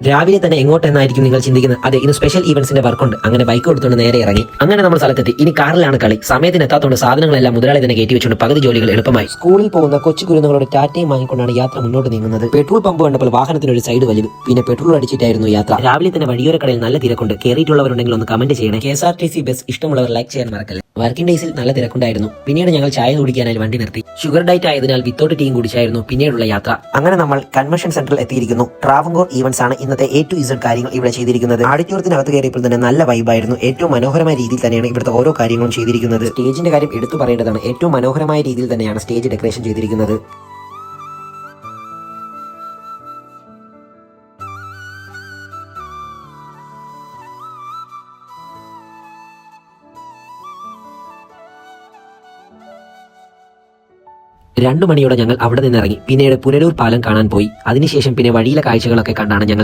രാവിലെ തന്നെ എങ്ങോട്ടെന്നായിരിക്കും നിങ്ങൾ ചിന്തിക്കുന്നത്? അതെ, ഇന്ന് സ്പെഷ്യൽ ഈവന്റ്സിന്റെ വർക്കുണ്ട്. അങ്ങനെ ബൈക്ക് എടുത്തുകൊണ്ട് നേരെ ഇറങ്ങി. അങ്ങനെ നമ്മൾ സ്ഥലത്തെത്തി. ഇനി കാറിലാണ് കളി. സമയത്തിന് എത്താത്തോണ്ട് സാധനങ്ങളെല്ലാം മുതലാളി തന്നെ കയറ്റി വെച്ചുകൊണ്ട് പകുതി ജോലികൾ എളുപ്പമായി. സ്കൂളിൽ പോകുന്ന കൊച്ചു കുരുന്നുകളോട് ടാറ്റയും വാങ്ങിക്കൊണ്ടാണ് യാത്ര മുന്നോട്ട് നീങ്ങുന്നത്. പെട്രോൾ പമ്പ് കണ്ടപ്പോൾ വാഹനത്തിന് ഒരു സൈഡ് വലിവ്. പിന്നെ പെട്രോൾ അടിച്ചിട്ടായിരുന്നു യാത്ര. രാവിലെ തന്നെ വഴിയോര കടയിൽ നല്ല തിരക്കുണ്ട്. കയറിയിട്ടുള്ളവരുണ്ടെങ്കിൽ ഒന്ന് കമന്റ് ചെയ്യണേ. KSRTC ബസ് ഇഷ്ടമുള്ളവർ ലൈക്ക് ചെയ്യാൻ മറക്കല്ലേ. വർക്കിംഗ് ഡേയ്സിൽ നല്ല തിരക്കുണ്ടായിരുന്നു. പിന്നീട് ഞങ്ങൾ ചായ കുടിക്കാനായി വണ്ടി നിർത്തി. ഷുഗർ ഡയറ്റ് ആയതിനാൽ വിത്തൗട്ട് ടീയും കുടിച്ചായിരുന്നു പിന്നീടുള്ള യാത്ര. അങ്ങനെ നമ്മൾ കൺവെൻഷൻ സെന്ററിൽ എത്തിയിരിക്കുന്നു. ട്രാവൻകൂർ ഈവന്റ്സ് ആണ് ഇന്നത്തെ A to Z കാര്യങ്ങൾ ഇവിടെ ചെയ്തിരിക്കുന്നത്. ആഡിറ്റോറിയത്തിനകത്ത് കയറിയപ്പോൾ തന്നെ നല്ല വൈബായിരുന്നു. ഏറ്റവും മനോഹരമായ രീതിയിൽ തന്നെയാണ് ഇവിടുത്തെ ഓരോ കാര്യങ്ങളും ചെയ്തിരിക്കുന്നത്. സ്റ്റേജിന്റെ കാര്യം എടുത്തു പറയേണ്ടതാണ്. ഏറ്റവും മനോഹരമായ രീതിയിൽ തന്നെയാണ് സ്റ്റേജ് ഡെക്കറേഷൻ ചെയ്തിരിക്കുന്നത്. രണ്ടു മണിയോടെ ഞങ്ങൾ അവിടെ നിന്ന് ഇറങ്ങി. പിന്നീട് പുനലൂർ പാലം കാണാൻ പോയി. അതിനുശേഷം പിന്നെ വഴിയിലെ കാഴ്ചകളൊക്കെ കണ്ടാണ് ഞങ്ങൾ